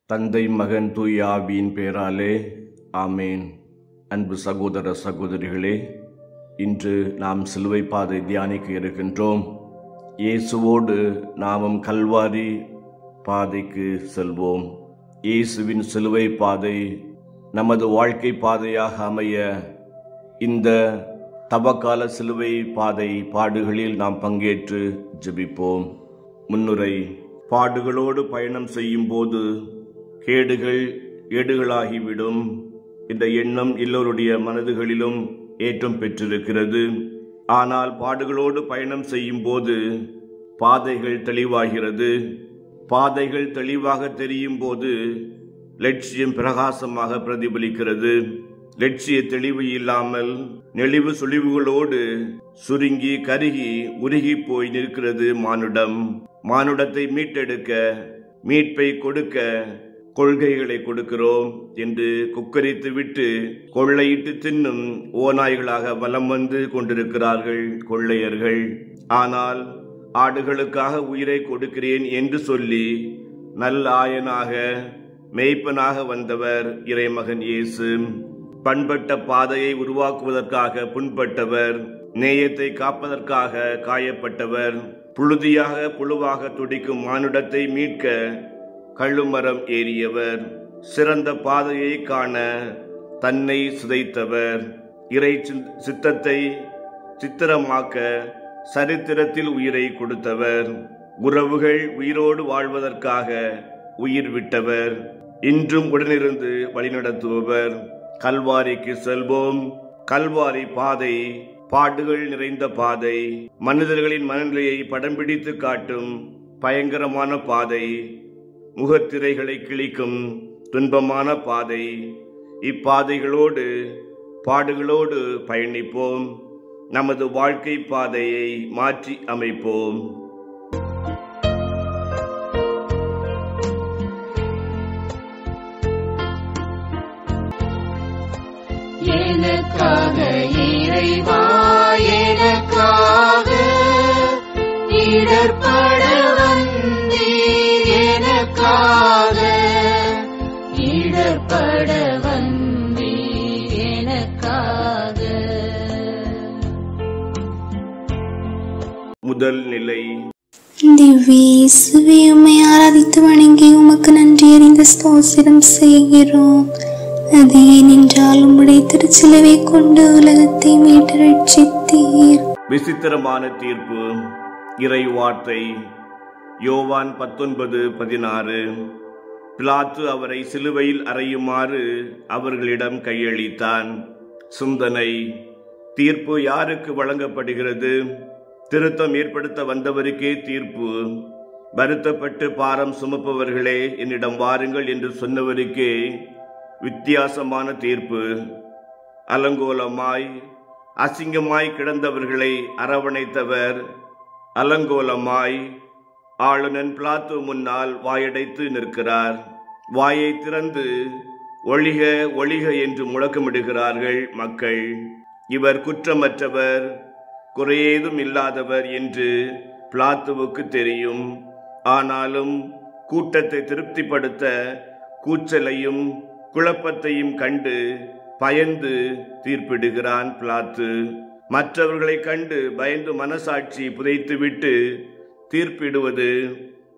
தந்தை மகன் தூய ஆவியின் பெயராலே ஆமேன். அன்பு சகோதர சகோதரிகளே, இன்று நாம் சிலுவை பாதை தியானிக்க இருக்கின்றோம். இயேசுவோடு நாமும் கல்வாரி பாதைக்கு செல்வோம். இயேசுவின் சிலுவை பாதை நமது வாழ்க்கை பாதையாக அமைய இந்த தவக்கால சிலுவை பாதை பாடுகளில் நாம் பங்கேற்று ஜெபிப்போம். முன்னுரை: பாடுகளோடு பயணம் செய்யும் போது கேடுகள் ஏடுகளாகிவிடும் என்ற எண்ணம் எல்லோருடைய மனதுகளிலும் ஏற்றம் பெற்றிருக்கிறது. ஆனால் பாடுகளோடு பயணம் செய்யும் போது பாதைகள் தெளிவாகிறது. பாதைகள் தெளிவாக தெரியும் போது லட்சியம் பிரகாசமாக பிரதிபலிக்கிறது. லட்சிய தெளிவு இல்லாமல் நெளிவு சுழிவுகளோடு சுருங்கி கருகி உருகி போய் நிற்கிறது மானுடம். மானுடத்தை மீட்டெடுக்க, மீட்பை கொடுக்க கொள்கைகளை கொடுக்கிறோம் என்று குக்கரித்து விட்டு கொள்ளையிட்டு தின்னும் ஓநாய்களாக வலம் வந்து கொண்டிருக்கிறார்கள் கொள்ளையர்கள். ஆனால் ஆடுகளுக்காக உயிரை கொடுக்கிறேன் என்று சொல்லி நல்ல ஆயனாக மேய்ப்பனாக வந்தவர் இறைமகன் இயேசு. பண்பட்ட பாதையை உருவாக்குவதற்காக புண்பட்டவர், நேயத்தை காப்பதற்காக காயப்பட்டவர், புழுதியாக புழுவாக துடிக்கும் மானுடத்தை மீட்க கழுமரம் ஏறியவர், சிறந்த பாதையை காண தன்னை சிதைத்தவர், இறை சித்தத்தை சித்திரமாக்க சரித்திரத்தில் உயிரை கொடுத்தவர், உறவுகள் உயிரோடு வாழ்வதற்காக உயிர் விட்டவர், இன்றும் உடனிருந்து வழிநடத்துபவர். கல்வாரிக்கு செல்வோம். கல்வாரி பாதை பாடுகள் நிறைந்த பாதை, மனிதர்களின் மனநிலையை படம் பிடித்து காட்டும் பயங்கரமான பாதை, முகத்திரைகளை கிழிக்கும் துன்பமான பாதை. இப்பாதைகளோடு பாடுகளோடு பயணிப்போம். நமது வாழ்க்கை பாதையை மாற்றி அமைப்போம். எனக்காக இறைவா, எனக்காக இடர்பட வந்தீர், எனக்காக இடர்பட வந்தீர், எனக்காக. முதல் நிலை: திவ்ய இயேசுவே, உம்மை ஆராதித்து வணங்கி உமக்கு நன்றி அறிந்த ஸ்தோத்திரம் செய்கிறோம். அது ஏனென்றால் உம்முடைய திருச்சிலுவை கொண்டு உலகத்தை மீட்டு ரட்சித்தீர். விசித்திரமான தீர்ப்பு. இறை வார்த்தை யோவான் 19:16. பிலாத்து அவரை சிலுவையில் அறையுமாறு அவர்களிடம் கையளித்தான். சிந்தனை: தீர்ப்பு யாருக்கு வழங்கப்படுகிறது? திருத்தம் ஏற்படுத்த வந்தவருக்கே தீர்ப்பு. வருத்தப்பட்டு பாரம் சுமப்பவர்களே, என்னிடம் வாருங்கள் என்று சொன்னவருக்கே வித்தியாசமான தீர்ப்பு. அலங்கோலமாய் அசிங்கமாய் கிடந்தவர்களை அரவணைத்தவர் அலங்கோலமாய் ஆளுநன் பிலாத்து முன்னால் வாயடைத்து நிற்கிறார். வாயை திறந்து ஒழிக ஒழிக என்று முழக்கமிடுகிறார்கள் மக்கள். இவர் குற்றமற்றவர், குறையேதும் இல்லாதவர் என்று பிலாத்துவுக்கு தெரியும். ஆனாலும் கூட்டத்தை திருப்திப்படுத்த கூச்சலையும் குழப்பத்தையும் கண்டு பயந்து தீர்ப்பிடுகிறான் பிலாத்து. மற்றவர்களை கண்டு பயந்து மனசாட்சி புதைத்துவிட்டு தீர்ப்பிடுவது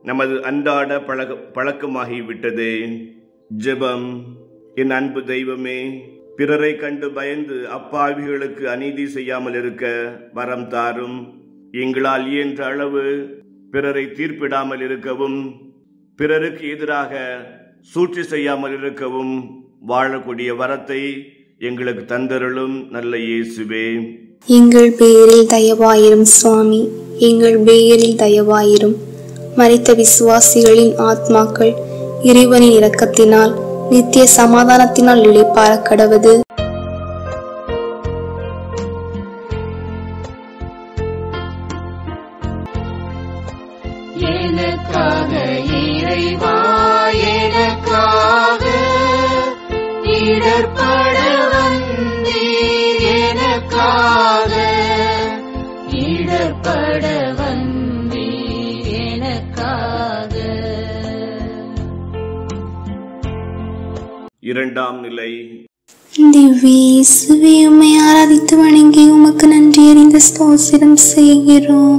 நமது அன்றாட பழக்கமாகிவிட்டது. ஜெபம். என் அன்பு தெய்வமே, பிறரை கண்டு பயந்து அப்பாவிகளுக்கு அநீதி செய்யாமல் இருக்க வரம் தாரும். எங்களால் இயன்ற அளவு பிறரை தீர்ப்பிடாமல் இருக்கவும், பிறருக்கு எதிராக சூழ்ச்சி செய்யாமல் இருக்கவும் வாழக்கூடிய வரத்தை எங்களுக்கு தந்தருளும் நல்ல இயேசுவே. எங்கள் பேரில் தயவாயிரும் சுவாமி, எங்கள் பேரில் தயவாயிரும். மரித்த விசுவாசிகளின் ஆத்மாக்கள் இறைவனின் இரக்கத்தினால் நித்திய சமாதானத்தினால் இளைப்பாற கடவது. எனக்காக இறைவா, எனக்காக இடர்பட வந்தீர், எனக்காக இடர்பட வந்தீர், எனக்காக. இரண்டாம் நிலை. திவ்யேசுவே, உம்மை ஆராதித்து வணங்கி உமக்கு நன்றி அறிந்த ஸ்தோத்திரம் செய்கிறோம்.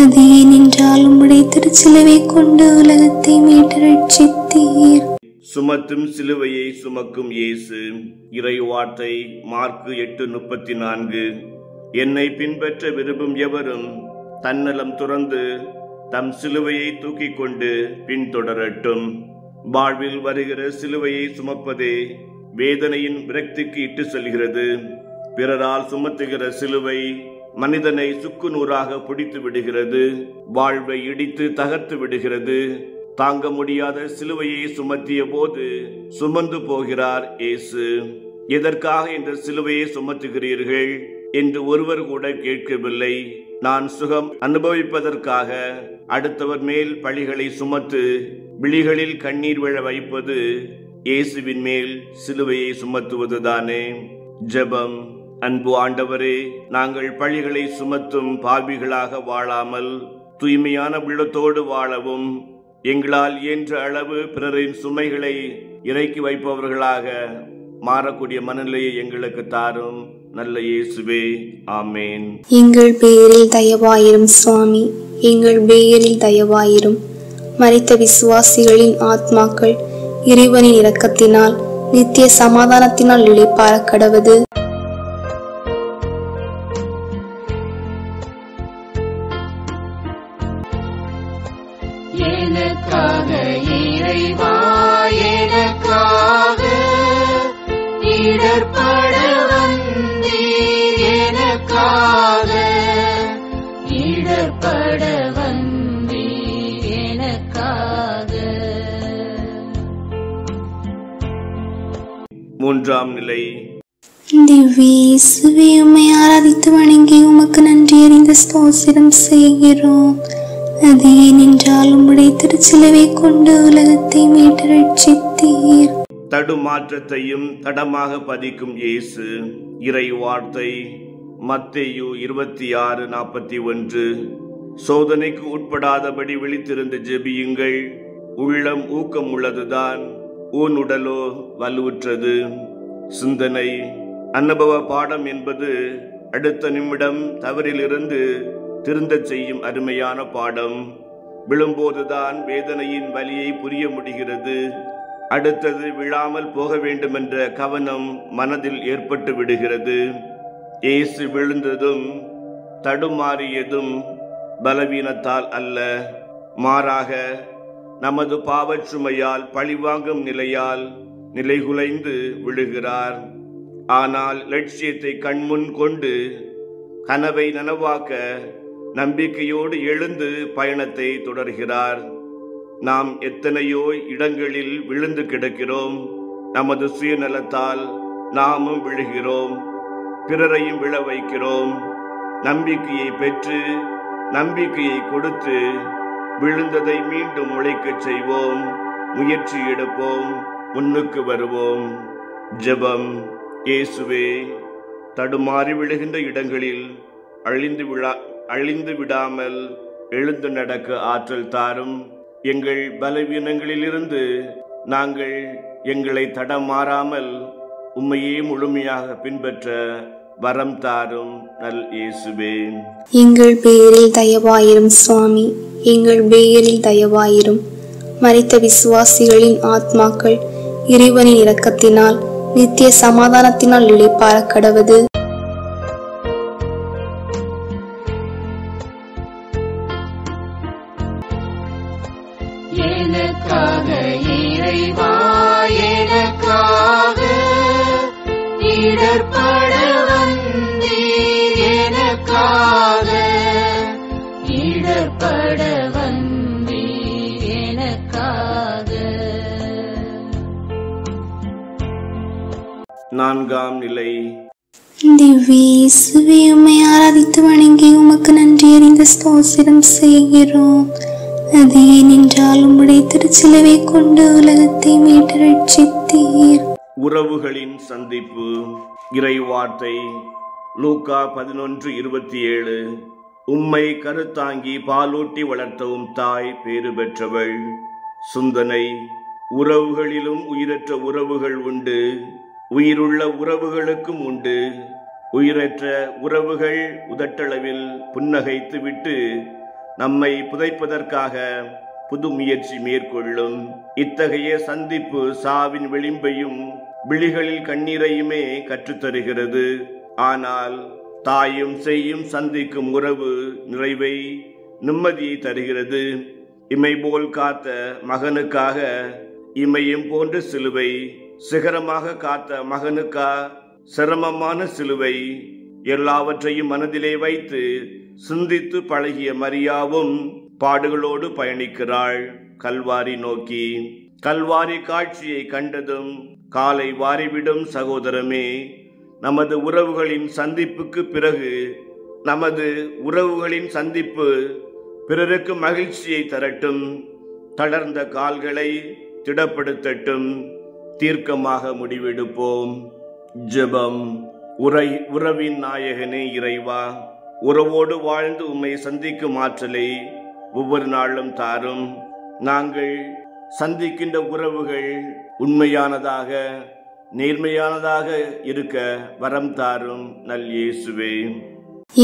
அது ஏனென்றால் உம்முடைய திருச்சிலுவை கொண்டு உலகத்தை மீட்டு ரட்சித்தீர். சுமத்தும் சிலுவையை சுமக்கும் இயேசு. இறை வார்த்தை மார்க்கு 8:34. என்னை பின்பற்ற விரும்பும் எவரும் தன்னலம் துறந்து தம் சிலுவையை தூக்கிக் கொண்டு பின்தொடரட்டும். வாழ்வில் வருகிற சிலுவையை சுமப்பதே வேதனையின் விரக்திக்கு இட்டு செல்கிறது. பிறரால் சுமத்துகிற சிலுவை மனிதனை சுக்கு நூறாக பிடித்து விடுகிறது, வாழ்வை இடித்து தகர்த்து விடுகிறது. தாங்க முடியாத சிலுவையை சுமத்திய போது சுமந்து போகிறார் இயேசு. எதற்காக இந்த சிலுவையை சுமத்துகிறீர்கள் என்று ஒருவர் கூட கேட்கவில்லை. நான் சுகம் அனுபவிப்பதற்காக அடுத்தவர் மேல் பழிகளை சுமத்து விழிகளில் கண்ணீர் விழ வைப்பது இயேசுவின் மேல் சிலுவையை சுமத்துவதுதானே. ஜெபம். அன்பு ஆண்டவரே, நாங்கள் பழிகளை சுமத்தும் பாவிகளாக வாழாமல் தூய்மையான உள்ளத்தோடு வாழவும் எங்களால் இயன்ற அளவு பிறரின் சுமைகளை இறக்கி வைப்பவர்களாக மாறக்கூடிய மனநிலையை எங்களுக்கு தாரும். நல்ல இயேசுவே, ஆமேன். எங்கள் பேரில் தயவாயிரும் சுவாமி, எங்கள் பேரில் தயவாயிரும். மரித்த விசுவாசிகளின் ஆத்மாக்கள் இறைவனின் இரக்கத்தினால் நித்திய சமாதானத்தினால் இளைப்பாற கடவது. எனக்காக இறைவா, எனக்காக இடர்பட வந்தீர். எனக்காக இடர்பட வந்தீர். எனக்காக. மூன்றாம் நிலை. திவ்யேசுவே, உம்மை ஆராதித்து வணங்கி உமக்கு நன்றி அறிந்த ஸ்தோத்திரம் செய்கிறோம். அது ஏனென்றால் உம்முடைய திருச்சிலுவை கொண்டு உலகத்தை மீட்டு ரட்சித்தீர். தடுமாற்றத்தையும் தடமாக பதிக்கும் இயேசு. இறை வார்த்தை மத்தேயு 26:41. சோதனைக்கு உட்படாதபடி விழித்திருந்து ஜெபியுங்கள். உள்ளம் ஊக்கம் உள்ளதுதான், ஊன் உடலோ வலுவுற்றது. சிந்தனை. அனுபவ பாடம் என்பது அடுத்த நிமிடம் தவறிலிருந்து திருந்தச் செய்யும் அருமையான பாடம். விழும்போதுதான் வேதனையின் வலியை புரிய முடிகிறது. அடுத்தது விழாமல் போக வேண்டுமென்ற கவனம் மனதில் ஏற்பட்டு விடுகிறது. இயேசு விழுந்ததும் தடுமாறியதும் பலவீனத்தால் அல்ல, மாறாக நமது பாவச்சுமையால் பழிவாங்கும் நிலையால் நிலைகுலைந்து விழுகிறார். ஆனால் லட்சியத்தை கண்முன் கொண்டு கனவை நனவாக்க நம்பிக்கையோடு எழுந்து பயணத்தை தொடர்கிறார். நாம் எத்தனையோ இடங்களில் விழுந்து கிடக்கிறோம். நமது சுயநலத்தால் நாமும் விழுகிறோம், பிறரையும் விழ வைக்கிறோம். நம்பிக்கையை பெற்று நம்பிக்கையை கொடுத்து விழுந்ததை மீண்டும் உழைக்கச் செய்வோம். முயற்சி எடுப்போம், முன்னுக்கு வருவோம். ஜெபம். இயேசுவே, தடுமாறி விழுகின்ற இடங்களில் அழிந்து விடாமல் எழுந்து நடக்க ஆற்றல் தாரும். எங்கள் பலவீனங்களிலிருந்து நாங்கள் எங்களை தடமாறாமல் உம்மையே முழுமையாக பின்பற்ற வரம் தாரும். நல் இயேசுவே. எங்கள் பேரில் தயவாயிரும் சுவாமி, எங்கள் பேரில் தயவாயிரும். மரித்த விசுவாசிகளின் ஆத்மாக்கள் இறைவனின் இரக்கத்தினால் நித்திய சமாதானத்தினால் இளைப்பாற கடவது. எனக்காக இறைவா, எனக்காக இடர்பட வந்தீர். எனக்காக இடர்பட வந்தீர். எனக்காக. நான்காம் நிலை. திவ்யேசுவே, உம்மை ஆராதித்து வணங்கி உமக்கு நன்றி அறிந்த ஸ்தோத்திரம் செய்கிறோம். அது ஏனென்றால் உம்முடைய திருச்சிலுவை கொண்டு உலகத்தை மீட்டு ரட்சித்தீர். உறவுகளின் சந்திப்பு. இறை வார்த்தை லூக்கா 11:27. உம்மை கருத்தாங்கி பாலூட்டி வளர்த்தவும் தாய் பேறு பெற்றவள். சிந்தனை. உறவுகளிலும் உயிரற்ற உறவுகள் உண்டு, உயிருள்ள உறவுகளுக்கும் உண்டு. உயிரற்ற உறவுகள் உதட்டளவில் புன்னகைத்து விட்டு நம்மை புதைப்பதற்காக புது முயற்சி மேற்கொள்ளும். இத்தகைய சந்திப்பு சாவின் விளிம்பையும் விழிகளில் கண்ணீரையுமே கற்றுத்தருகிறது. ஆனால் தாயும் செய்யும் சந்திக்கும் உறவு நிறைவை, நிம்மதியை தருகிறது. இமை போல் காத்த மகனுக்காக இமையும் போன்ற சிலுவை, சிகரமாக காத்த மகனுக்கா சிரமமான சிலுவை, எல்லாவற்றையும் மனதிலே வைத்து சிந்தித்து பழகிய மரியாவும் பாடுகளோடு பயணிக்கிறாள் கல்வாரி நோக்கி. கல்வாரி காட்சியை கண்டதும் காலை வாரிவிடும் சகோதரமே, நமது உறவுகளின் சந்திப்புக்கு பிறகு நமது உறவுகளின் சந்திப்பு பிறருக்கு மகிழ்ச்சியை தரட்டும், தளர்ந்த கால்களை திடப்படுத்தட்டும். தீர்க்கமாக முடிவெடுப்போம். ஜெபம். உறவின் நாயகனே இறைவா, உறவோடு வாழ்ந்து உம்மை சந்திக்கும் ஆற்றலை ஒவ்வொரு நாளும் தாரும். நாங்கள் சந்திக்கின்ற உறவுகள் உண்மையானதாக, நேர்மையானதாக இருக்க வரம் தாரும் நல் இயேசுவே.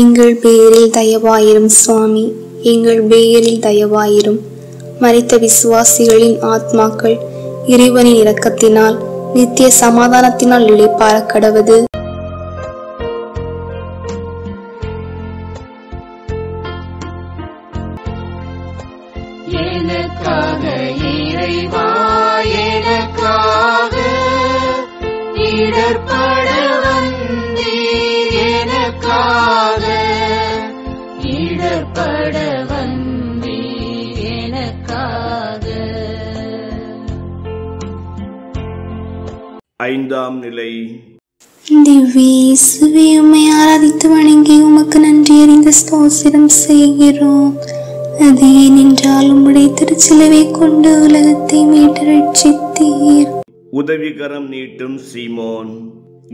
எங்கள் பேரில் தயவாயிரும் சுவாமி, எங்கள் பேரில் தயவாயிரும். மரித்த விசுவாசிகளின் ஆத்மாக்கள் இறைவனின் இரக்கத்தினால் நித்திய சமாதானத்தினால் இளைப்பாற கடவது. எனக்காக இறைவா, எனக்காக இடர்பட வந்தீர், எனக்காக இடர்பட வந்தீர், எனக்காக. ஐந்தாம் நிலை. திவ்ய இயேசுவே, உம்மை ஆராதித்து வணங்கி உமக்கு நன்றி அறிந்த ஸ்தோத்திரம் செய்கிறோம். அது ஏனென்றால் உம்முடைய திருச்சிலுவை கொண்டு உலகத்தை மீட்டு ரட்சித்தீர். உதவிகரம் நீட்டும் சீமோன்.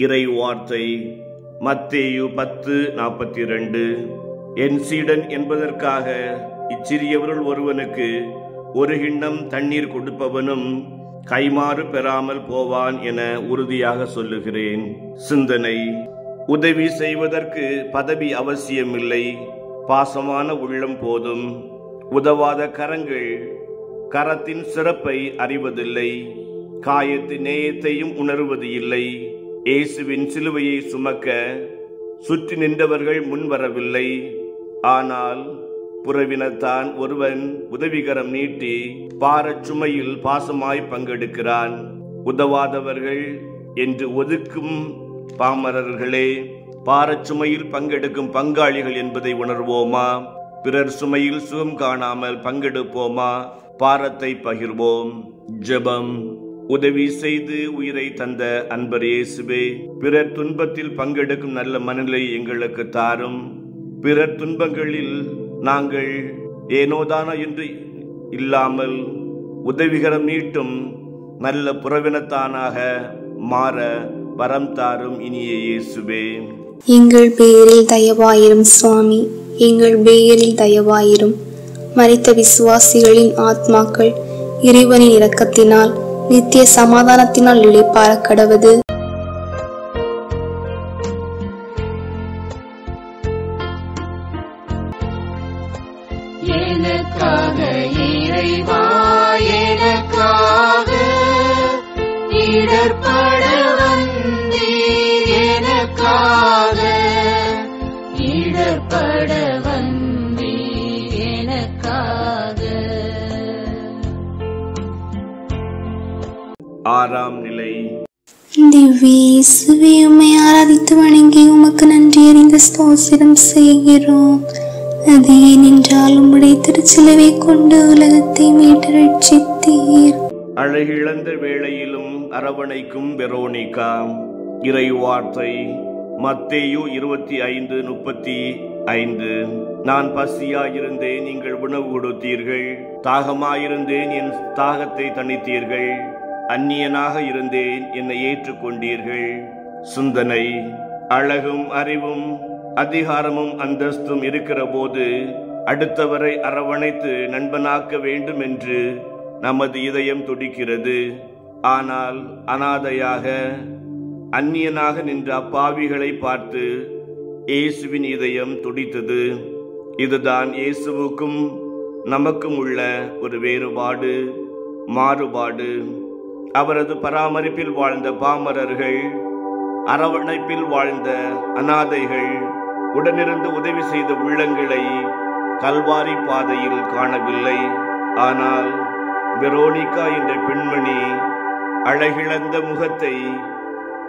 இறை வார்த்தை மத்தேயு 10:42. என் சீடன் என்பதற்காக இச்சிறியவருள் ஒருவனுக்கு ஒரு கிண்ணம் தண்ணீர் கொடுப்பவனும் கைமாறு பெறாமல் போவான் என உறுதியாக சொல்லுகிறேன். சிந்தனை. உதவி செய்வதற்கு பதவி அவசியமில்லை, பாசமான உள்ளம் போதும். உதவாத கரங்கள் கரத்தின் சிறப்பை அறிவதில்லை, காயத்தின் நேயத்தையும் உணர்வது இல்லை. இயேசுவின் சிலுவையை சுமக்க சுற்றி நின்றவர்கள் முன்வரவில்லை. ஆனால் புறவினத்தான் ஒருவன் உதவிகரம் நீட்டி பாரச் சுமையில் பாசமாய் பங்கெடுக்கிறான். உதவாதவர்கள் என்று ஒதுக்கும் பாமரர்களே, பாரச் சுமையில் பங்கெடுக்கும் பங்காளிகள் என்பதை உணர்வோமா? பிறர் சுமையில் சுகம் காணாமல் பங்கெடுப்போமா? பாரத்தை பகிர்வோம். ஜெபம். உதவி செய்து உயிரை தந்த அன்பர் இயேசுவே, பிறர் துன்பத்தில் பங்கெடுக்கும் நல்ல மனநிலை எங்களுக்கு தாரும். பிறர் துன்பங்களில் நாங்கள் ஏனோதானோ என்று இல்லாமல் உதவிகரம் நீட்டும் நல்ல புறவினத்தானாக மாற வரம் தாரும் இனிய இயேசுவே. எங்கள் பேரில் தயவாயிரும் சுவாமி, எங்கள் பேரில் தயவாயிரும். மரித்த விசுவாசிகளின் ஆத்மாக்கள் இறைவனின் இரக்கத்தினால் நித்திய சமாதானத்தினால் இளைப்பாற கடவது. எனக்காக இறைவா, எனக்காக இடர்பட வந்தீர், எனக்காக இடர்பட வந்தீர், எனக்காக. ஆறாம் நிலை. திவ்ய இயேசுவே, உம்மை ஆராதித்து வணங்கி உமக்கு நன்றி அறிந்த ஸ்தோத்திரம் செய்கிறோம். அது ஏனென்றால் உம்முடைய திருச்சிலுவை கொண்டு உலகத்தை மீட்டு ரட்சித்தீர். அழகிழந்த வேளையிலும் அரவணைக்கும் வெரோனிகா. இறை வார்த்தை மத்தேயு 25:35. நான் பசியாயிருந்தேன், நீங்கள் உணவு கொடுத்தீர்கள். தாகமாயிருந்தேன், என் தாகத்தை தணித்தீர்கள். அந்நியனாக இருந்தேன், என்னை ஏற்றுக்கொண்டீர்கள். சிந்தனை. அழகும் அறிவும் அதிகாரமும் அந்தஸ்தும் இருக்கிற போது அடுத்தவரை அரவணைத்து நண்பனாக்க வேண்டும் என்று நமது இதயம் துடிக்கிறது. ஆனால் அனாதையாக அந்நியனாக நின்ற அப்பாவிகளை பார்த்து இயேசுவின் இதயம் துடித்தது. இதுதான் இயேசுவுக்கும் நமக்கும் உள்ள ஒரு வேறுபாடு, மாறுபாடு. அவரது பராமரிப்பில் வாழ்ந்த பாமரர்கள், அரவணைப்பில் வாழ்ந்த அனாதைகள், உடனிருந்து உதவி செய்த உள்ளங்களை கல்வாரி பாதையில் காணவில்லை. ஆனால் வெரோனிகா என்ற பெண்மணி அழகிழந்த முகத்தை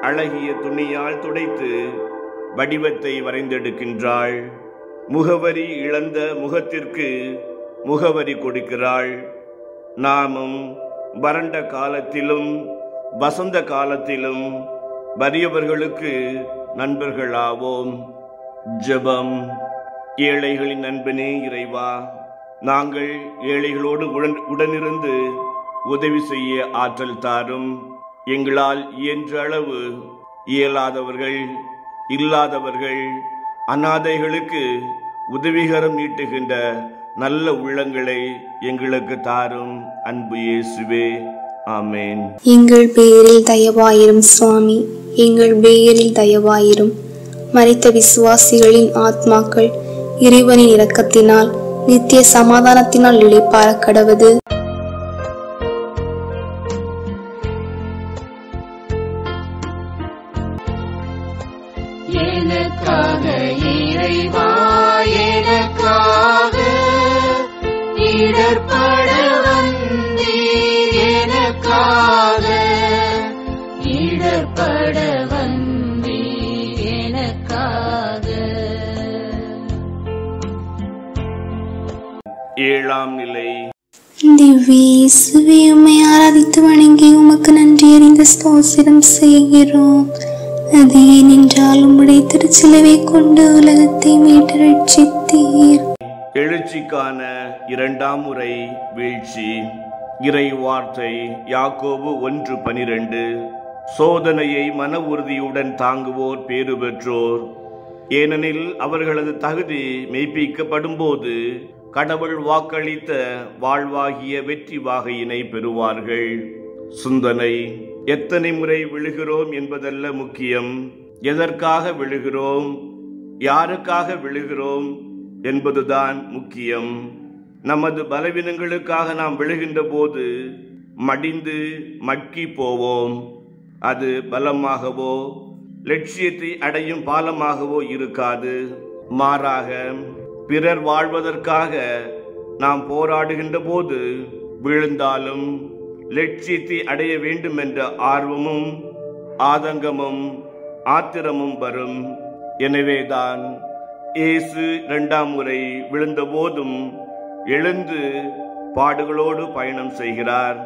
அழகிய துணியால் துடைத்து வடிவத்தை வரைந்தெடுக்கின்றாள். முகவரி இழந்த முகத்திற்கு முகவரி கொடுக்கிறாள். நாமும் வறண்ட காலத்திலும் வசந்த காலத்திலும் வறியவர்களுக்கு நண்பர்களாவோம். ஜெபம். ஏழைகளின் நண்பனே இறைவா, நாங்கள் ஏழைகளோடு உடனிருந்து உதவி செய்ய ஆற்றல் தாரும். எங்களால் இயன்ற அளவு இயலாதவர்கள், இல்லாதவர்கள், அனாதைகளுக்கு உதவிகரம் நீட்டுகின்ற நல்ல உள்ளங்களை எங்களுக்கு தாரும். அன்பு இயேசுவே, ஆமேன். எங்கள் பேரில் தயவாயிரும் சுவாமி, எங்கள் பேரில் தயவாயிரும். மரித்த விசுவாசிகளின் ஆத்மாக்கள் இறைவனின் இரக்கத்தினால் நித்திய சமாதானத்தினால் இளைப்பாற கடவது. எனக்காக இறைவா, எனக்காக இடர்பட வந்தீர், எனக்காக இடர்பட வந்தீர், எனக்காக. ஏழாம் நிலை. திவ்ய இயேசுவே, உம்மை ஆராதித்து வணங்கி உமக்கு நன்றி அறிந்த ஸ்தோத்திரம் செய்கிறோம். அது ஏனென்றால் உம்முடைய திருச்சிலுவை கொண்டு உலகத்தை மீட்டு ரட்சித்தீர். எழுச்சிக்கான இரண்டாம் முறை வீழ்ச்சி. இறை வார்த்தை யாக்கோபு 1:12. சோதனையை மன உறுதியுடன் தாங்குவோர் பேறு பெற்றோர், ஏனெனில் அவர்களது தகுதி மெய்ப்பிக்கப்படும் போது கடவுள் வாக்களித்த வாழ்வாகிய வெற்றி வாகையினை பெறுவார்கள். சிந்தனை. எத்தனை முறை விழுகிறோம் என்பதல்ல முக்கியம், எதற்காக விழுகிறோம், யாருக்காக விழுகிறோம் என்பதுதான் முக்கியம். நமது பலவீனங்களுக்காக நாம் விழுகின்ற போது மடிந்து மக்கி போவோம். அது பலமாகவோ லட்சியத்தை அடையும் பாலமாகவோ இருக்காது. மாறாக பிறர் வாழ்வதற்காக நாம் போராடுகின்ற போது விழுந்தாலும் லட்சியத்தை அடைய வேண்டும் என்ற ஆர்வமும் ஆதங்கமும் ஆத்திரமும் வரும். எனவேதான் இயேசு 2ஆம் முறை விழுந்த போதும் எழுந்து பாடுகளோடு பயணம் செய்கிறார்.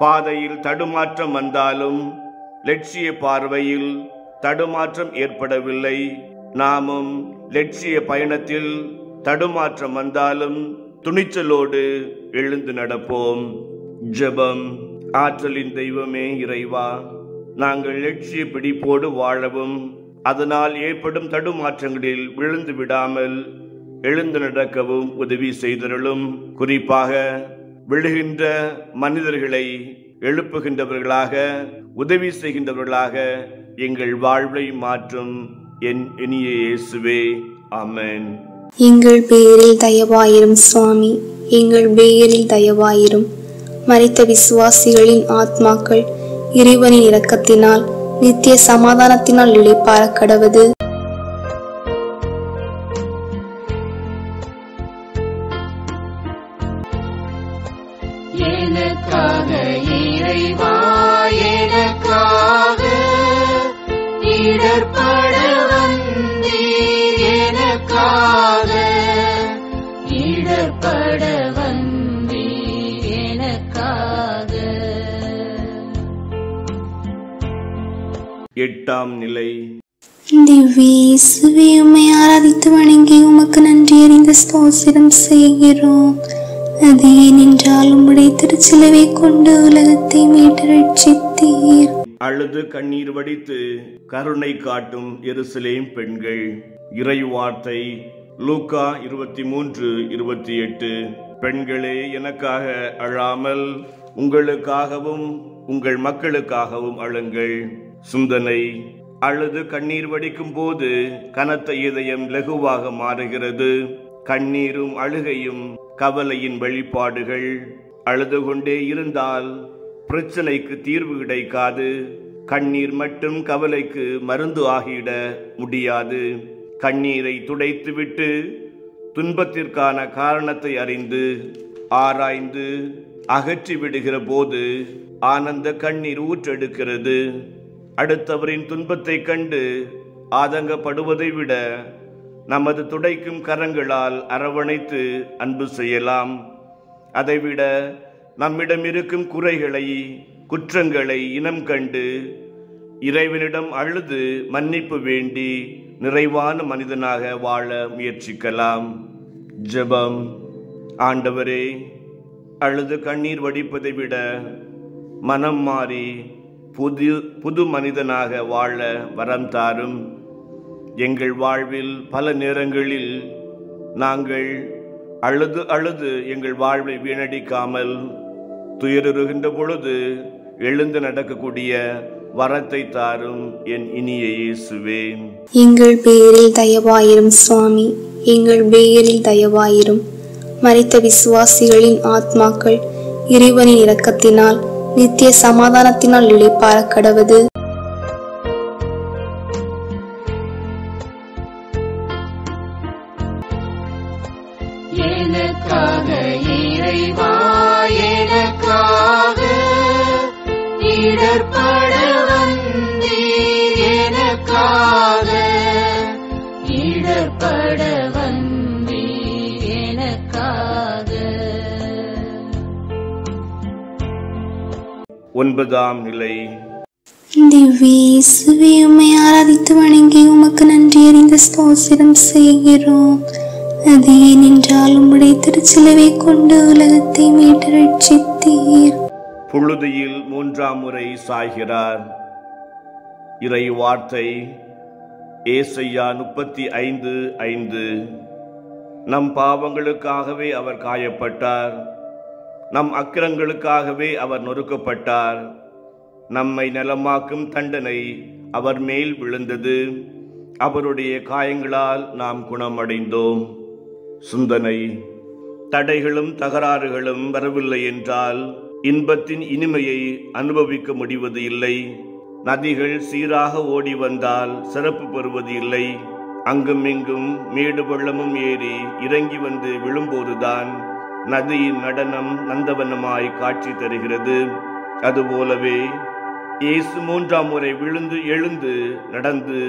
பாதையில் தடுமாற்றம் வந்தாலும் லட்சிய பார்வையில் தடுமாற்றம் ஏற்படவில்லை. நாமும் லட்சிய பயணத்தில் தடுமாற்றம் வந்தாலும் துணிச்சலோடு எழுந்து நடப்போம். ஜெபம். ஆற்றலின் தெய்வமே இறைவா, நாங்கள் லட்சிய பிடிப்போடு வாழவும் அதனால் ஏற்படும் தடுமாற்றங்களில் விழுந்து விடாமல் எழுந்து நடக்கவும் உதவி செய்தருளும். குறிப்பாக விழுகின்ற மனிதர்களை எழுப்புகின்றவர்களாக, உதவி செய்கின்றவர்களாக எங்கள் வாழ்வை மாற்றும் என் இனிய இயேசுவே, ஆமென். எங்கள் பேரில் தயவாயிரும் சுவாமி, எங்கள் பேரில் தயவாயிரும். மரித்த விசுவாசிகளின் ஆத்மாக்கள் இறைவனின் இரக்கத்தினால் நித்திய சமாதானத்தினால் இளைப்பாற கடவது. எனக்காக இறைவா, எனக்காக இடர்பட வந்தீர், எனக்காக இடர்பட வந்தீர், எனக்காக. 8ஆம் நிலை. திவ்ய இயேசுவே, உம்மை ஆராதித்து வணங்கி உமக்கு நன்றி அறிந்த ஸ்தோத்திரம் செய்கிறோம். அது ஏனென்றால் உம்முடைய திருச்சிலுவை கொண்டு உலகத்தை மீட்டு ரட்சித்தீர். அழுது கண்ணீர் வடித்து கருணை காட்டும் எருசலேம் பெண்கள். இறை வார்த்தை லூக்கா 23:28. பெண்களே, எனக்காக அழாமல் உங்களுக்காகவும் உங்கள் மக்களுக்காகவும் அழுங்கள். சிந்தனை. அழுது கண்ணீர் வடிக்கும் போது கனத்த இதயம் லகுவாக மாறுகிறது. கண்ணீரும் அழுகையும் கவலையின் வெளிப்பாடுகள். அழுது கொண்டே இருந்தால் பிரச்சனைக்கு தீர்வு கிடைக்காது. கண்ணீர் மட்டும் கவலைக்கு மருந்து ஆகிட முடியாது. கண்ணீரை துடைத்துவிட்டு துன்பத்திற்கான காரணத்தை அறிந்து ஆராய்ந்து அகற்றி விடுகிற போது ஆனந்த கண்ணீர் ஊற்றெடுக்கிறது. அடுத்தவரின் துன்பத்தை கண்டு ஆதங்கப்படுவதை விட நமது துடைக்கும் கரங்களால் அரவணைத்து அன்பு செய்யலாம். அதைவிட நம்மிடம் இருக்கும் குறைகளை குற்றங்களை இனம் கண்டு இறைவனிடம் அழுது மன்னிப்பு வேண்டி நிறைவான மனிதனாக வாழ முயற்சிக்கலாம். ஜெபம். ஆண்டவரே, அழுது கண்ணீர் வடிப்பதை விட மனம் மாறி புது மனிதனாக வாழ வரம் தாரும். எங்கள் வாழ்வில் பல நேரங்களில் நாங்கள் அழுது அழுது எங்கள் வாழ்வை வீணடிக்காமல் துயருகின்ற பொழுது எழுந்து நடக்கக்கூடிய வரத்தை தாரும் என் இனிய இயேசுவே. எங்கள் பேரில் தயவாயிரும் சுவாமி, எங்கள் பேரில் தயவாயிரும். மரித்த விசுவாசிகளின் ஆத்மாக்கள் இறைவனின் இரக்கத்தினால் நித்திய சமாதானத்தினால் இளைப்பாற கடவது. எனக்காக இறைவா, எனக்காக இடர்பட வந்தீர், எனக்காக இடர்பட வந்தீர், எனக்காக. 9ஆம் நிலை. திவ்ய இயேசுவே, உம்மை ஆராதித்து வணங்கி உமக்கு நன்றி அறிந்த ஸ்தோத்திரம் செய்கிறோம். அது ஏனென்றால் உம்முடைய திருச்சிலுவை கொண்டு உலகத்தை மீட்டு ரட்சித்தீர். புழுதியில் 3ஆம் முறை சாய்கிறார். இறை வார்த்தை ஏசாயா 35:5. நம் பாவங்களுக்காகவே அவர் காயப்பட்டார், நம் அக்கிரங்களுக்காகவே அவர் நொறுக்கப்பட்டார். நம்மை நலமாக்கும் தண்டனை அவர் மேல் விழுந்தது, அவருடைய காயங்களால் நாம் குணமடைந்தோம். சிந்தனை. தடைகளும் தகராறுகளும் வரவில்லை என்றால் இன்பத்தின் இனிமையை அனுபவிக்க முடிவது இல்லை. நதிகள் சீராக ஓடி வந்தால் சிறப்பு பெறுவது இல்லை. அங்கும் இங்கும் மேடு பள்ளமும் ஏறி இறங்கி வந்து விழும்போதுதான் நதியின் நடனம் நந்தவனமாய் காட்சி தருகிறது. அதுபோலவே இயேசு 3ஆம் முறை விழுந்து எழுந்து நடந்து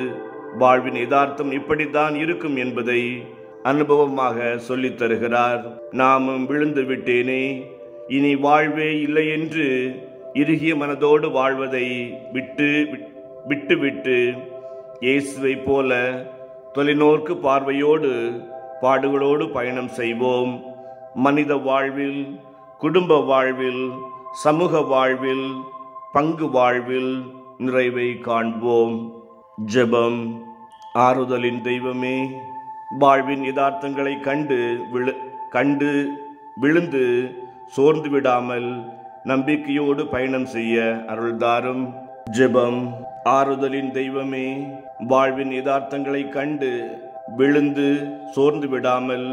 வாழ்வின் யதார்த்தம் இப்படித்தான் இருக்கும் என்பதை அனுபவமாக சொல்லித் தருகிறார். நாமும் விழுந்து விட்டேனே, இனி வாழ்வே இல்லை என்று இறுகிய மனதோடு வாழ்வதை விட்டு இயேசுவை போல தொலைநோக்கு பார்வையோடு பாடுகளோடு பயணம் செய்வோம். மனித வாழ்வில், குடும்ப வாழ்வில், சமூக வாழ்வில், பங்கு வாழ்வில் நிறைவை காண்போம். ஜெபம். ஆறுதலின் தெய்வமே, வாழ்வின் யதார்த்தங்களை கண்டு விழுந்து சோர்ந்து விடாமல் நம்பிக்கையோடு பயணம் செய்ய அருள்தாரும். ஜெபம். ஆறுதலின் தெய்வமே, வாழ்வின் யதார்த்தங்களை கண்டு விழுந்து சோர்ந்து விடாமல்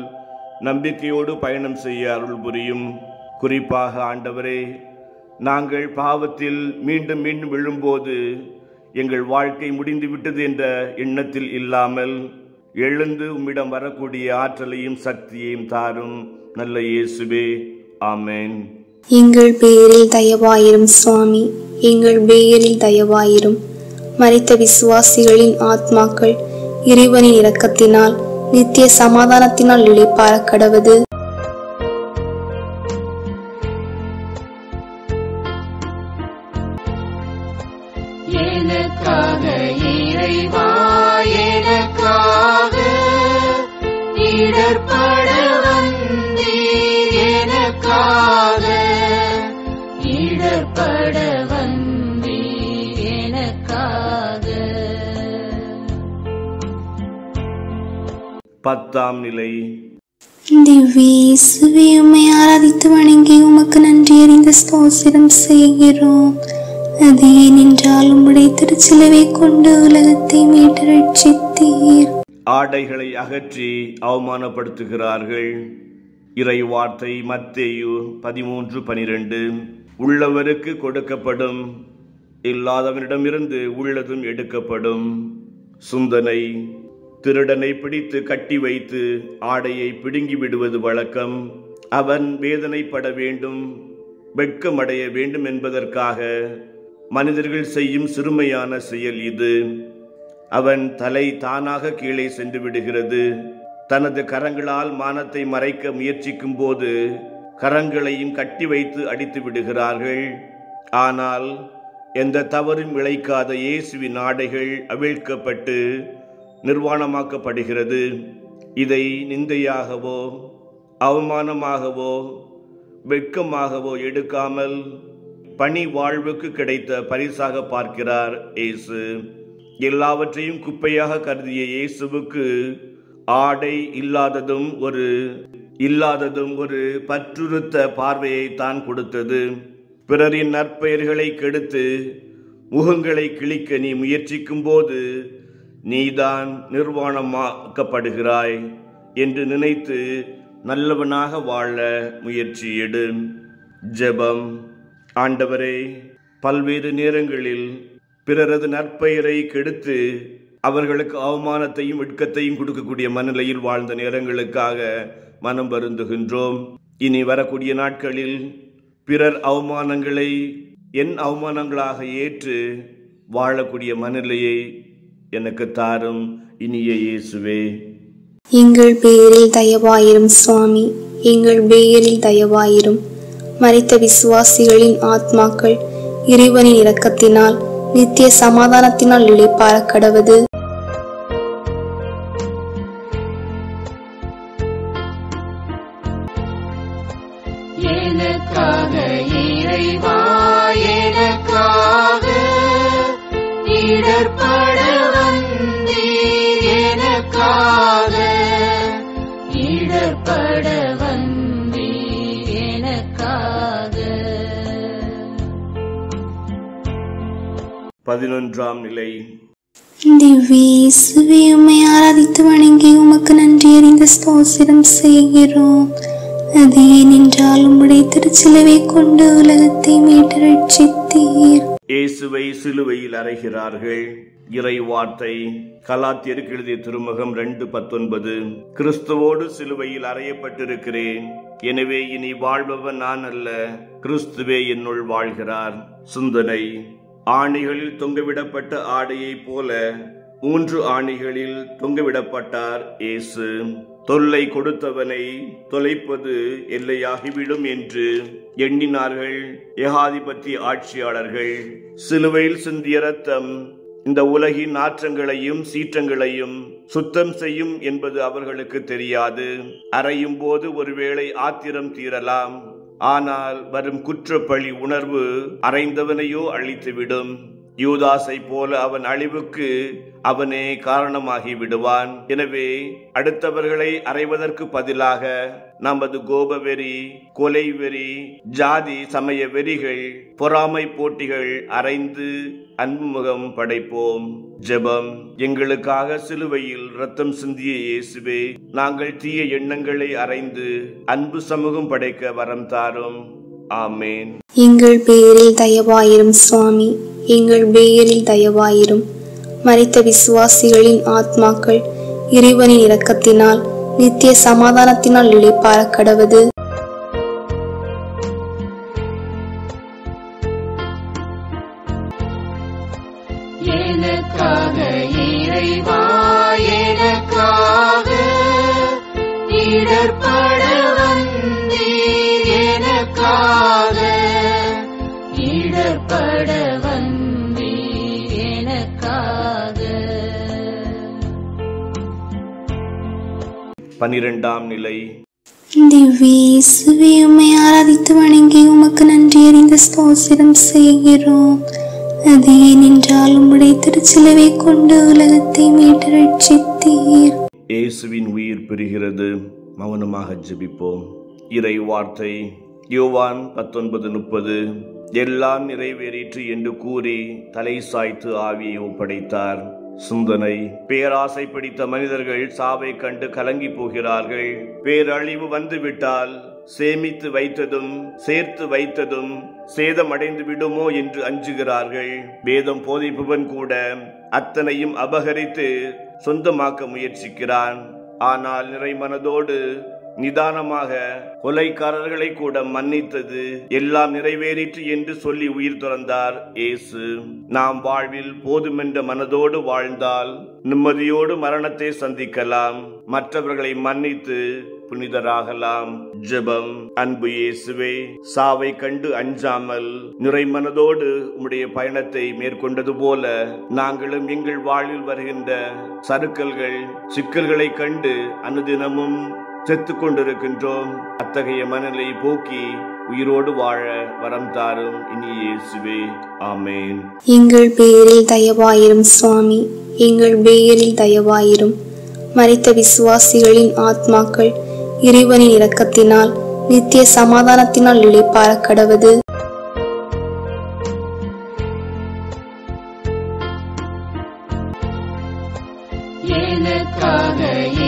நம்பிக்கையோடு பயணம் செய்ய அருள் புரியும். குறிப்பாக ஆண்டவரே, நாங்கள் பாவத்தில் மீண்டும் மீண்டும் விழும்போது எங்கள் வாழ்க்கை முடிந்துவிட்டது என்ற எண்ணத்தில் இல்லாமல் எழுந்து உம்மிடம் வரக்கூடிய ஆற்றலையும் சக்தியையும் தாரும் நல்ல இயேசுவே. ஆமென். எங்கள் பேரில் தயவாயிரும் சுவாமி, எங்கள் பேரில் தயவாயிரும். மரித்த விசுவாசிகளின் ஆத்மாக்கள் இறைவனின் இரக்கத்தினால் நித்திய சமாதானத்தினால் இளைப்பாற கடவது. எனக்காக இறைவா, எனக்காக இடர்பட வந்தீர், எனக்காக இடர்பட வந்தீர், எனக்காக. 10ஆம் நிலை. திவ்ய இயேசுவே, உம்மை ஆராதித்து வணங்கி உமக்கு நன்றி அறிந்த ஸ்தோத்திரம் செய்கிறோம். அது ஏனென்றால் உம்முடைய திருச்சிலுவை கொண்டு உலகத்தை மீட்டு ரட்சித்தீர். ஆடைகளை அகற்றி அவமானப்படுத்துகிறார்கள். இறை வார்த்தை மத்தேயு 13:12. உள்ளவருக்கு கொடுக்கப்படும், இல்லாதவனிடமிருந்து உள்ளதும் எடுக்கப்படும். சிந்தனை: திருடனை பிடித்து கட்டி வைத்து ஆடையை பிடுங்கி விடுவது வழக்கம். அவன் வேதனைப்பட வேண்டும், வெட்கமடைய வேண்டும் என்பதற்காக மனிதர்கள் செய்யும் சிறுமையான செயல் இது. அவன் தலை தானாக கீழே சென்று விடுகிறது. தனது கரங்களால் மானத்தை மறைக்க முயற்சிக்கும் போது கரங்களையும் கட்டி வைத்து அடித்து விடுகிறார்கள். ஆனால் எந்த தவறும் இழைக்காத இயேசுவின் ஆடைகள் அவிழ்க்கப்பட்டு நிர்வாணமாக்கப்படுகிறது. இதை நிந்தையாகவோ அவமானமாகவோ வெட்கமாகவோ எடுக்காமல் பணி வாழ்வுக்கு கிடைத்த பரிசாக பார்க்கிறார் இயேசு. எல்லாவற்றையும் குப்பையாக கருதிய இயேசுவுக்கு ஆடை இல்லாததும் ஒரு பற்றுறுத்த பார்வையை தான் கொடுத்தது. பிறரின் நற்பெயர்களை கெடுத்து முகங்களை கிழிக்க நீ முயற்சிக்கும் போது நீதான் நிர்வாணமாக்கப்படுகிறாய் என்று நினைத்து நல்லவனாக வாழ முயற்சி எடு. ஜெபம். ஆண்டவரே, பல்வேறு நேரங்களில் பிறரது நற்பெயரை கெடுத்து அவர்களுக்கு அவமானத்தையும் வெட்கத்தையும் கொடுக்கக்கூடிய மனநிலையில் வாழ்ந்த நேரங்களுக்காக மனம் வருந்துகின்றோம். இனி வரக்கூடிய நாட்களில் பிறர் அவமானங்களை என் அவமானங்களாக ஏற்று வாழக்கூடிய மனநிலையை எனக்கு தாரும் இனிய இயேசுவே. எங்கள் பேரில் தயவாயிரும் சுவாமி, எங்கள் பேரில் தயவாயிரும். மரித்த விசுவாசிகளின் ஆத்மாக்கள் இறைவனின் இரக்கத்தினால் நித்திய சமாதானத்தினால் இளைப்பாற கடவது. எனக்காக இறைவா, எனக்காக இடர்பட வந்தீர், எனக்காக இடர்பட வந்தீர், எனக்காக. 11ஆம் நிலை. திவ்ய இயேசுவே, உம்மை ஆராதித்து வணங்கி உமக்கு நன்றி அறிந்த ஸ்தோத்திரம் செய்கிறோம். அது ஏனென்றால் உம்முடைய திருச்சிலுவை கொண்டு உலகத்தை மீட்டு ரட்சித்தீர். இயேசுவை சிலுவையில் அறைகிறார்கள். இறை வார்த்தை கலாத்தியருக்கு எழுதிய திருமுகம் 2:19. கிறிஸ்துவோடு சிலுவையில் அறையப்பட்டிருக்கிறேன், எனவே இனி வாழ்பவன் நான் அல்ல, கிறிஸ்துவே என்னுள் வாழ்கிறார். சிந்தனை: ஆணிகளில் தொங்கவிடப்பட்ட ஆடையைப் போல 3 ஆணிகளில் தொங்கவிடப்பட்டார் இயேசு. தொல்லை கொடுத்தவனை தொலைப்பது எல்லையாகிவிடும் என்று எண்ணினார்கள் ஏகாதிபத்திய ஆட்சியாளர்கள். சிலுவையில் சிந்திய இரத்தம் இந்த உலகின் நாற்றங்களையும் சீற்றங்களையும் சுத்தம் செய்யும் என்பது அவர்களுக்கு தெரியாது. அறையும் போது ஒருவேளை ஆத்திரம் தீரலாம், ஆனால் வரும் குற்றப்பழி உணர்வு அறைந்தவனையோ அழித்துவிடும். யூதாசை போல அவன் அழிவுக்கு அவனே காரணமாகி விடுவான். எனவே அடுத்தவர்களை அறைவதற்கு பதிலாக நமது கோபவெறி, கொலை வெறி, ஜாதி சமய வெறிகள், பொறாமை போட்டிகள் அறைந்து அன்புமுகம் படைப்போம். ஜெபம். எங்களுக்காக சிலுவையில் இரத்தம் சிந்திய இயேசுவே, நாங்கள் தீய எண்ணங்களை அறைந்து அன்பு சமூகம் படைக்க வரம் தாரும். ஆமேன். எங்கள் பேரில் தயவாயிரும் சுவாமி, எங்கள் பேரில் தயவாயிரும். மரித்த விசுவாசிகளின் ஆத்மாக்கள் இறைவனின் இரக்கத்தினால் நித்திய சமாதானத்தினால் இளைப்பாற கடவது. எனக்காக இறைவா, எனக்காக இடர்பட வந்தீர், எனக்காக இடர்பட வந்தீர், எனக்காக. 12ஆம் நிலை. திவ்ய இயேசுவே, உம்மை ஆராதித்து வணங்கி உமக்கு நன்றி அறிந்த ஸ்தோத்திரம் செய்கிறோம். அது ஏனென்றால் உம்முடைய திருச்சிலுவை கொண்டு உலகத்தை மீட்டு ரட்சித்தீர். இயேசுவின் உயிர் பெறுகிறது. மௌனமாக ஜெபிப்போம். இறை வார்த்தை யோவான் 19:30. எல்லாம் நிறைவேறிற்று என்று கூறி தலை சாய்த்து ஆவியை ஒப்படைத்தார். சிந்தனை: பேராசை பிடித்த மனிதர்கள் சாவை கண்டு கலங்கி போகிறார்கள். பேரழிவு வந்துவிட்டால் சேமித்து வைத்ததும் சேர்த்து வைத்ததும் சேதமடைந்து விடுமோ என்று அஞ்சுகிறார்கள். வேதம் போதிப்பவன் கூட அத்தனையும் அபகரித்து சொந்தமாக்க முயற்சிக்கிறான். ஆனால் நிறைமனதோடு நிதானமாக கொலைக்காரர்களை கூட மன்னித்தது. எல்லாம் நிறைவேறிற்று என்று சொல்லி உயிர் துறந்தார் இயேசு. நாம் வாழ்வில் போதுமென்ற மனதோடு வாழ்ந்தால் நிம்மதியோடு மரணத்தை சந்திக்கலாம். மற்றவர்களை மன்னித்து புனிதராகலாம். ஜெபம். அன்பு இயேசுவே, சாவை கண்டு அஞ்சாமல் நிறைமனதோடு உம்முடைய பயணத்தை மேற்கொண்டது போல நாங்களும் எங்கள் வாழ்வில் வருகின்ற சறுக்கல்கள் சிக்கல்களை கண்டு அனுதினமும் செத்து கொண்டிருக்கின்றோம். அத்தகைய மனநிலை போக்கி உயிரோடு வாழ வரம் தாரும் இனிய இயேசுவே. ஆமேன். எங்கள் பேரில் தயவாயிரும் சுவாமி, எங்கள் பேரில் தயவாயிரும். மரித்த விசுவாசிகளின் ஆத்மாக்கள் இறைவனின் இரக்கத்தினால் நித்திய சமாதானத்தினால் இளைப்பாற கடவது. எனக்காக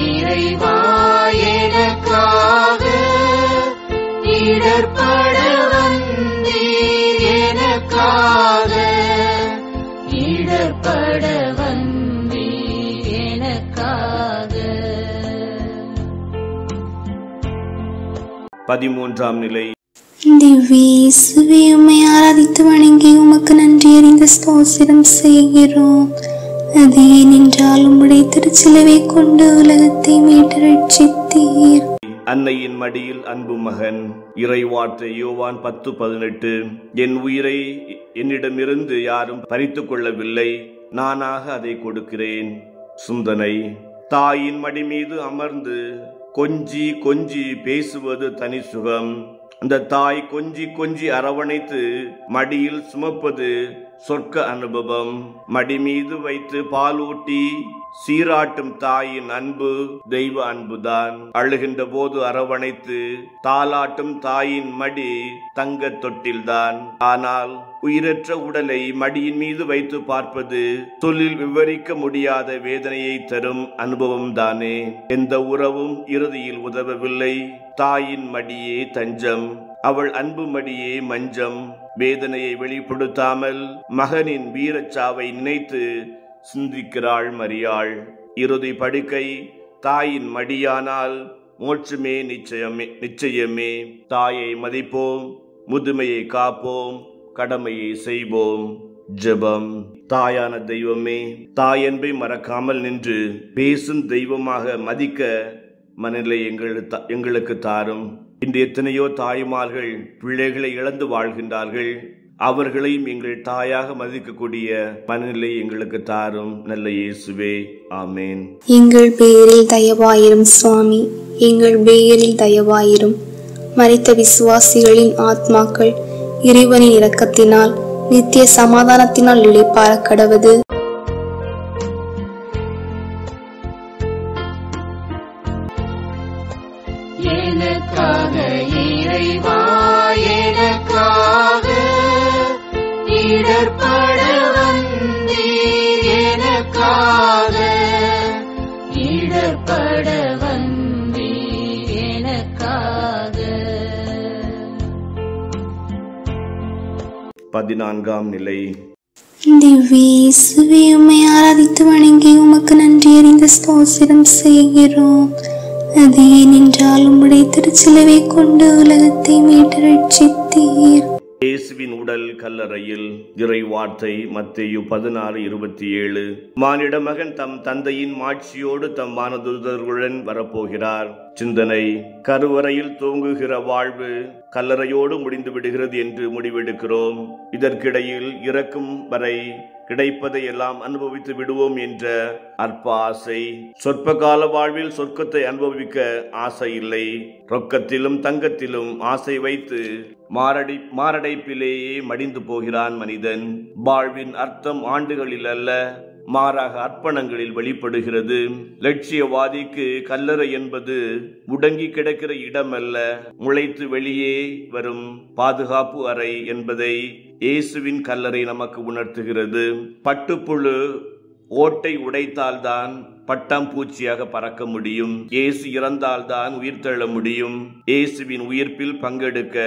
இறைவா, எனக்காக இடர்பட வந்தீர், எனக்காக இடர்பட வந்தீர், எனக்காக. 13ஆம் நிலை. திவ்ய இயேசுவே, உம்மை ஆராதித்து வணங்கி உமக்கு நன்றி அறிந்த ஸ்தோத்திரம் செய்கிறோம். அது ஏனென்றால் உம்முடைய திருச்சிலுவை கொண்டு உலகத்தை மீட்டு ரட்சித்தீர். அன்னையின் மடியில் அன்பு மகன். இறை வார்த்தை யோவான் 10:18. என் உயிரை என்னிடமிருந்து யாரும் பறித்துக் கொள்ளவில்லை, நானாக அதை கொடுக்கிறேன். சிந்தனை: தாயின் மடி மீது அமர்ந்து கொஞ்சி கொஞ்சி பேசுவது தனி சுகம். அந்த தாய் கொஞ்சி கொஞ்சி அரவணைத்து மடியில் சுமப்பது சொர்க்க அனுபவம். மடி மீது வைத்து பாலூட்டி சீராட்டும் தாயின் அன்பு தெய்வ அன்புதான். அழுகின்ற போது அரவணைத்து தாலாட்டும் தாயின் மடி தங்க தொட்டில்தான். ஆனால் உயிரற்ற உடலை மடியின் மீது வைத்து பார்ப்பது சொல்லில் விவரிக்க முடியாத வேதனையை தரும் அனுபவம் தானே. எந்த உறவும் இறுதியில் உதவவில்லை. தாயின் மடியே தஞ்சம், அவள் அன்பு மடியே மஞ்சம். வேதனையை வெளிப்படுத்தாமல் மகனின் வீரச்சாவை நினைத்து சிந்திக்கிறாள் மரியாள். இறுதி படுக்கை தாயின் மடியானால் மோட்சமே நிச்சயமே. தாயை மதிப்போம், முதுமையை காப்போம், கடமையை செய்வோம். ஜெபம். தாயான தெய்வமே, தாயன்பை மறக்காமல் நின்று பேசும் தெய்வமாக மதிக்க மனநிலை எங்களுக்கு தாரும். இன்று எத்தனையோ தாய்மார்கள் பிள்ளைகளை இழந்து வாழ்கின்றார்கள். அவர்களையும் எங்கள் தாயாக மதிக்கக்கூடிய மனநிலை எங்களுக்கு தாரும் நல்ல இயேசுவே. ஆமேன். எங்கள் பேரில் தயவாயிரும் சுவாமி, எங்கள் பேரில் தயவாயிரும். மரித்த விசுவாசிகளின் ஆத்மாக்கள் இறைவனின் இரக்கத்தினால் நித்திய சமாதானத்தினால் இளைப்பாற கடவது. எனக்காக இறைவா, எனக்காக இடர்பட வந்தீர், எனக்காக இடர்பட வந்தீர், எனக்காக. 14ஆம் நிலை. திவ்ய இயேசுவே, உம்மை ஆராதித்து வணங்கி உமக்கு நன்றி அறிந்த ஸ்தோத்திரம் செய்கிறோம். அது ஏனென்றால் உம்முடைய திருச்சிலுவை கொண்டு உலகத்தை மீட்டு ரட்சித்தீர். இயேசுவின் உடல் கல்லறையில். இறை வார்த்தை மத்தேயு 16:27. மானிட மகன் தம் தந்தையின் மாட்சியோடு தம் வானதூதர்களுடன் வரப்போகிறார். சிந்தனை: கருவறையில் தூங்குகிற வாழ்வு கல்லறையோடு முடிந்து விடுகிறது என்று முடிவெடுக்கிறோம். இதற்கிடையில் இறக்கும் வரை கிடைப்பதை எல்லாம் அனுபவித்து விடுவோம் என்ற அற்ப ஆசை. சொற்ப கால வாழ்வில் சொர்க்கத்தை அனுபவிக்க ஆசை இல்லை. ரொக்கத்திலும் தங்கத்திலும் ஆசை வைத்து மாரடைப்பிலேயே மடிந்து போகிறான் மனிதன். வாழ்வின் அர்த்தம் ஆண்டுகளில் அல்ல, மாறாக அர்ப்பணங்களில் வெளிப்படுகிறது. லட்சியவாதிக்கு கல்லறை என்பது முடங்கி கிடக்கிற இடமல்ல, முளைத்து வெளியே வரும் பாதுகாப்பு அறை என்பதை இயேசுவின் கல்லறை நமக்கு உணர்த்துகிறது. பட்டுப்புழு ஓட்டை உடைத்தால்தான் பட்டாம்பூச்சியாக பறக்க முடியும். இயேசு இறந்தால்தான் உயிர் தள்ள முடியும். இயேசுவின் உயிர்ப்பில் பங்கெடுக்க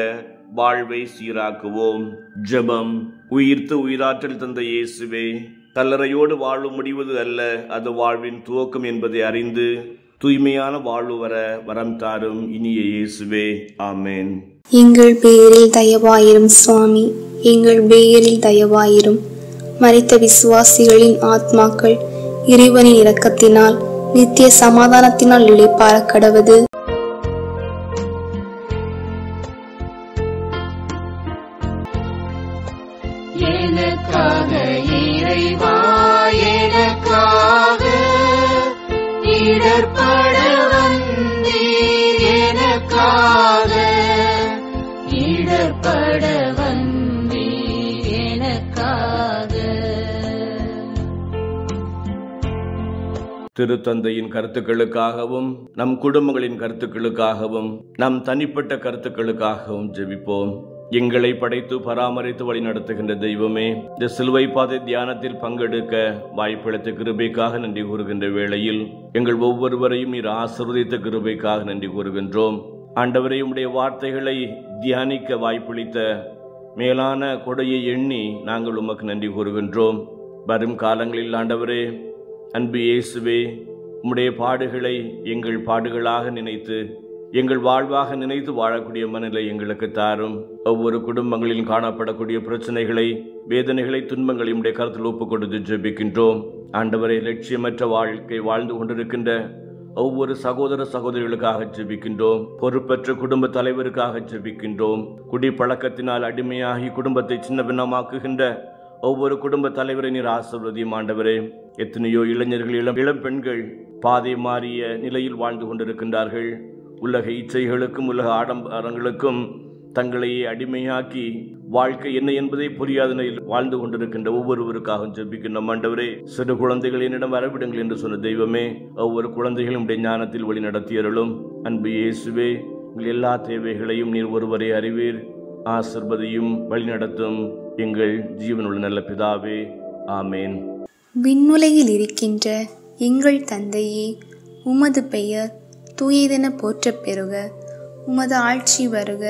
வாழ்வை சீராக்குவோம். ஜெபம். உயிர்த்து உயிராற்றல் தந்த இயேசுவே, கல்லறையோடு வாழ்வு முடிவது அல்ல, அது வாழ்வின் துவக்கம் என்பதை அறிந்து தூய்மையான வாழ்வு வர வரம் தாரும் இனிய இயேசுவே. ஆமேன். எங்கள் பேரில் தயவாயிரும் சுவாமி, எங்கள் பேரில் தயவாயிரும். மரித்த விசுவாசிகளின் ஆத்மாக்கள் இறைவனின் இரக்கத்தினால் நித்திய சமாதானத்தினால் இளைப்பாற கடவது. எனக்காக இறைவா, எனக்காக இடர்பட வந்தீர், எனக்காக இடர்பட வந்தீர், எனக்காக. திருத்தந்தையின் கருத்துக்களுக்காகவும் நம் குடும்பங்களின் கருத்துக்களுக்காகவும் நம் தனிப்பட்ட கருத்துக்களுக்காகவும் ஜெபிப்போம். எங்களை படைத்து பராமரித்து வழி நடத்துகின்ற தெய்வமே, இந்த சிலுவை பாதை தியானத்தில் பங்கெடுக்க வாய்ப்பளித்த கிருபைக்காக நன்றி கூறுகின்ற வேளையில் எங்கள் ஒவ்வொருவரையும் நீர் ஆசீர்வதித்த கிருபைக்காக நன்றி கூறுகின்றோம். ஆண்டவரே, உம்முடைய வார்த்தைகளை தியானிக்க வாய்ப்பளித்த மேலான கொடையை எண்ணி நாங்கள் உமக்கு நன்றி கூறுகின்றோம். வரும் காலங்களில் ஆண்டவரே, அன்பு இயேசுவே, உம்முடைய பாடுகளை எங்கள் பாடுகளாக நினைத்து எங்கள் வாழ்வாக நினைத்து வாழக்கூடிய மனநிலை எங்களுக்கு தாரும். ஒவ்வொரு குடும்பங்களிலும் காணப்படக்கூடிய பிரச்சனைகளை, வேதனைகளை, துன்பங்களை உடைய கருத்தில் ஒப்புக் கொடுத்து ஜெபிக்கின்றோம். ஆண்டவரை, லட்சியமற்ற வாழ்க்கை வாழ்ந்து கொண்டிருக்கின்ற ஒவ்வொரு சகோதர சகோதரிகளுக்காக ஜெபிக்கின்றோம். பொறுப்பற்ற குடும்ப தலைவருக்காக ஜெபிக்கின்றோம். குடிப்பழக்கத்தினால் அடிமையாகி குடும்பத்தை சின்ன பின்னமாக்குகின்ற ஒவ்வொரு குடும்ப தலைவரை நீர் ஆசீர்வதியும். ஆண்டவரே, எத்தனையோ இளைஞர்கள், இளம் பெண்கள் பாதை மாறிய நிலையில் வாழ்ந்து கொண்டிருக்கின்றார்கள். உலக இச்சைகளுக்கும் உலக ஆடம்பரங்களுக்கும் தங்களையே அடிமையாக்கி வாழ்க்கை என்ன என்பதை புரியாத நிலையில் வாழ்ந்து கொண்டிருக்கின்ற ஒவ்வொருவருக்காக ஜெபிக்கின்ற ஆண்டவரே, சிறு குழந்தைகள் என்னிடம் வரவிடுங்கள் என்று சொன்ன தெய்வமே, ஒவ்வொரு குழந்தைகளும் உடைய ஞானத்தில் வழி நடத்தியருளும். அன்பு இயேசுவே, எங்கள் எல்லா தேவைகளையும் நீர் ஒருவரை அறிவீர். ஆசீர்வதியும் வழிநடத்தும் எங்கள் ஜீவனுள்ள நல்ல பிதாவே. ஆமேன். விண்ணுலகில் இருக்கின்ற எங்கள் தந்தையே, உமது பெயர் தூயதென போற்றப் பெறுக. உமது ஆட்சி வருக.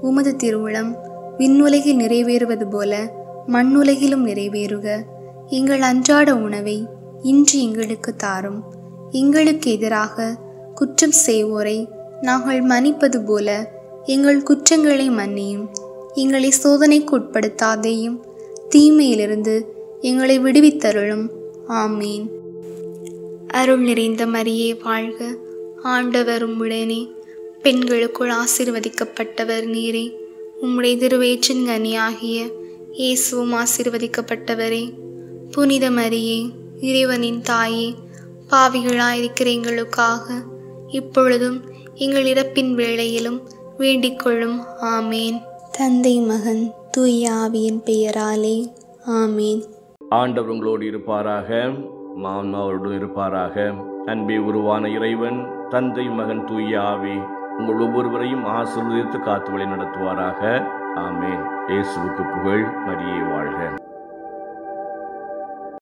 உமது திருவுளம் விண்ணுலகில் நிறைவேறுவது போல மண்ணுலகிலும் நிறைவேறுக. எங்கள் அன்றாட உணவை இன்று எங்களுக்கு தாரும். எங்களுக்கு எதிராக குற்றம் செய்வோரை நாங்கள் மன்னிப்பது போல எங்கள் குற்றங்களை மன்னியும். எங்களை சோதனைக்கு உட்படுத்தாதேயும், தீமையிலிருந்து எங்களை விடுவித்தருளும். ஆமீன். அருள் நிறைந்த மரியே வாழ்க, ஆண்டவர் உம்முடனே, பெண்களுக்குள் ஆசீர்வதிக்கப்பட்டவர் நீரே. உம்முடைய திருவயிற்றின் கனியாகிய இயேசுவும் ஆசீர்வதிக்கப்பட்டவரே. புனித மரியே, இறைவனின் தாயே, பாவிகளாயிருக்கிற எங்களுக்காக இப்பொழுதும் எங்கள் இறப்பின் வேளையிலும் வேண்டிக்கொள்ளும். ஆமேன். தந்தை, மகன், தூய ஆவியின் பெயராலே. ஆமேன். ஆண்டவர் உங்களோடு இருப்பாராக, மாமாவோடு இருப்பாராக. அன்பே உருவான இறைவன், தந்தை, மகன், தூய ஆவி உங்கள் ஒவ்வொருவரையும் ஆசீர்வதித்து காத்து வழி நடத்துவாராக. ஆமேன். இயேசுவுக்கு புகழ். மரியே வாழ்க.